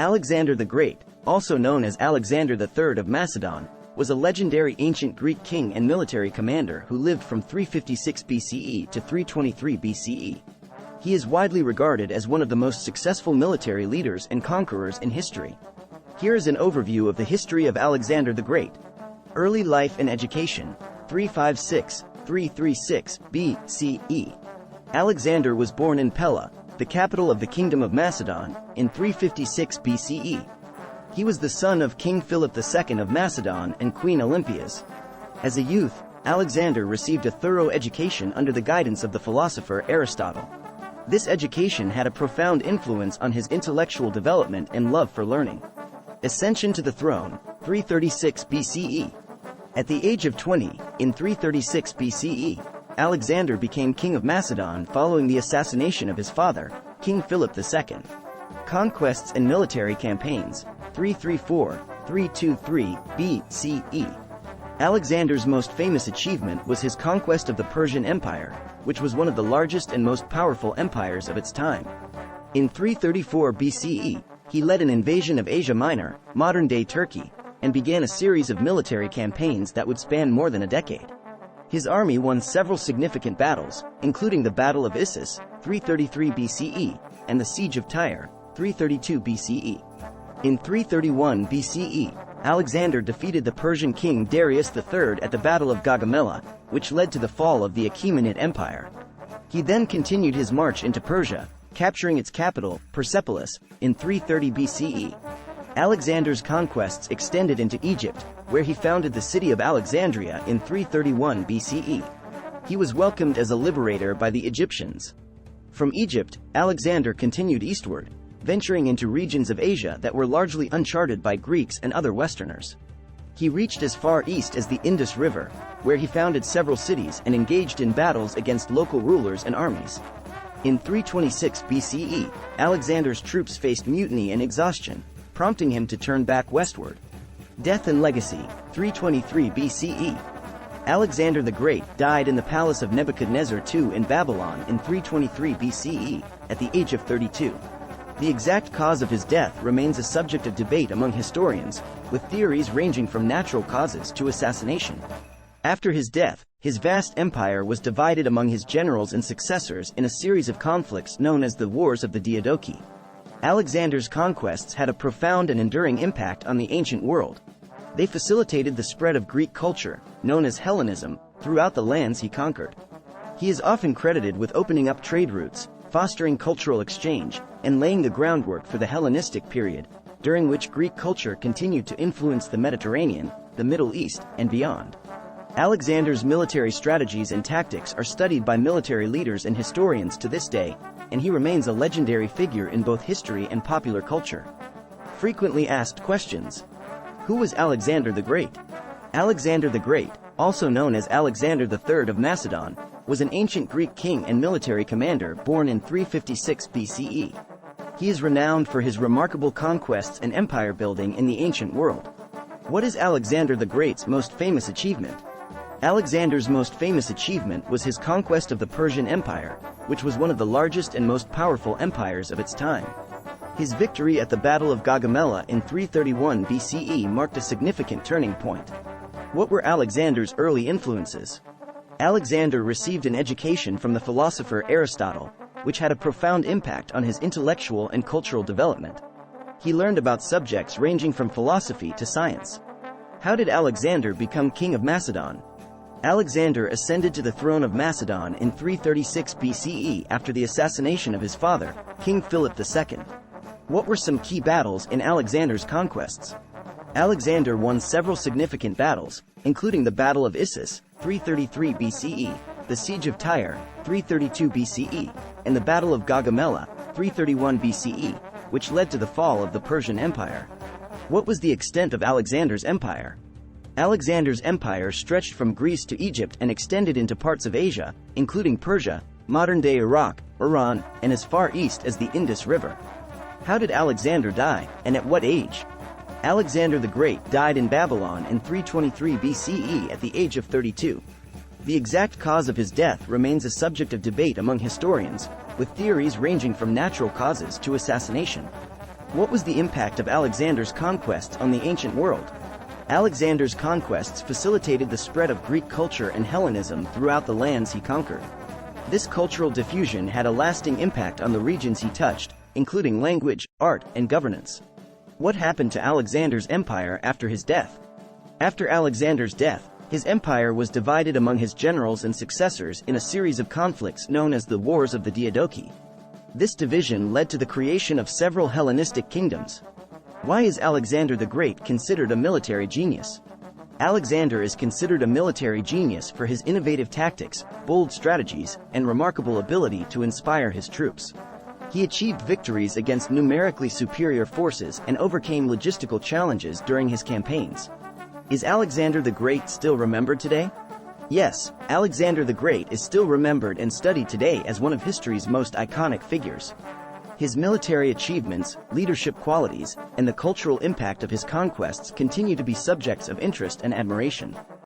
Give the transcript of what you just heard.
Alexander the Great, also known as Alexander III of Macedon, was a legendary ancient Greek king and military commander who lived from 356 BCE to 323 BCE. He is widely regarded as one of the most successful military leaders and conquerors in history. Here is an overview of the history of Alexander the Great. Early life and education, 356–336 BCE. Alexander was born in Pella, the capital of the Kingdom of Macedon, in 356 BCE. He was the son of King Philip II of Macedon and Queen Olympias. As a youth, Alexander received a thorough education under the guidance of the philosopher Aristotle. This education had a profound influence on his intellectual development and love for learning. Ascension to the throne, 336 BCE. At the age of 20, in 336 BCE, Alexander became king of Macedon following the assassination of his father, King Philip II. Conquests and military campaigns, 334–323 BCE. Alexander's most famous achievement was his conquest of the Persian Empire, which was one of the largest and most powerful empires of its time. In 334 BCE, he led an invasion of Asia Minor, modern-day Turkey, and began a series of military campaigns that would span more than a decade. His army won several significant battles, including the Battle of Issus, 333 BCE, and the Siege of Tyre, 332 BCE. In 331 BCE, Alexander defeated the Persian king Darius III at the Battle of Gaugamela, which led to the fall of the Achaemenid Empire. He then continued his march into Persia, capturing its capital, Persepolis, in 330 BCE. Alexander's conquests extended into Egypt, where he founded the city of Alexandria in 331 BCE. He was welcomed as a liberator by the Egyptians. From Egypt, Alexander continued eastward, venturing into regions of Asia that were largely uncharted by Greeks and other Westerners. He reached as far east as the Indus River, where he founded several cities and engaged in battles against local rulers and armies. In 326 BCE, Alexander's troops faced mutiny and exhaustion, prompting him to turn back westward. Death and legacy, 323 BCE. Alexander the Great died in the palace of Nebuchadnezzar II in Babylon in 323 BCE, at the age of 32. The exact cause of his death remains a subject of debate among historians, with theories ranging from natural causes to assassination. After his death, his vast empire was divided among his generals and successors in a series of conflicts known as the Wars of the Diadochi. Alexander's conquests had a profound and enduring impact on the ancient world. They facilitated the spread of Greek culture, known as Hellenism, throughout the lands he conquered. He is often credited with opening up trade routes, fostering cultural exchange, and laying the groundwork for the Hellenistic period, during which Greek culture continued to influence the Mediterranean, the Middle East, and beyond. Alexander's military strategies and tactics are studied by military leaders and historians to this day, and he remains a legendary figure in both history and popular culture. Frequently asked questions. Who was Alexander the Great? Alexander the Great, also known as Alexander III of Macedon, was an ancient Greek king and military commander born in 356 BCE. He is renowned for his remarkable conquests and empire building in the ancient world. What is Alexander the Great's most famous achievement? Alexander's most famous achievement was his conquest of the Persian Empire, which was one of the largest and most powerful empires of its time. His victory at the Battle of Gaugamela in 331 BCE marked a significant turning point. What were Alexander's early influences? Alexander received an education from the philosopher Aristotle, which had a profound impact on his intellectual and cultural development. He learned about subjects ranging from philosophy to science. How did Alexander become king of Macedon? Alexander ascended to the throne of Macedon in 336 BCE after the assassination of his father, King Philip II. What were some key battles in Alexander's conquests? Alexander won several significant battles, including the Battle of Issus, 333 BCE, the Siege of Tyre, 332 BCE, and the Battle of Gaugamela, 331 BCE, which led to the fall of the Persian Empire. What was the extent of Alexander's empire? Alexander's empire stretched from Greece to Egypt and extended into parts of Asia, including Persia, modern-day Iraq, Iran, and as far east as the Indus River. How did Alexander die, and at what age? Alexander the Great died in Babylon in 323 BCE at the age of 32. The exact cause of his death remains a subject of debate among historians, with theories ranging from natural causes to assassination. What was the impact of Alexander's conquests on the ancient world? Alexander's conquests facilitated the spread of Greek culture and Hellenism throughout the lands he conquered. This cultural diffusion had a lasting impact on the regions he touched, including language, art, and governance. What happened to Alexander's empire after his death? After Alexander's death, his empire was divided among his generals and successors in a series of conflicts known as the Wars of the Diadochi. This division led to the creation of several Hellenistic kingdoms. Why is Alexander the Great considered a military genius? Alexander is considered a military genius for his innovative tactics, bold strategies, and remarkable ability to inspire his troops. He achieved victories against numerically superior forces and overcame logistical challenges during his campaigns. Is Alexander the Great still remembered today? Yes, Alexander the Great is still remembered and studied today as one of history's most iconic figures. His military achievements, leadership qualities, and the cultural impact of his conquests continue to be subjects of interest and admiration.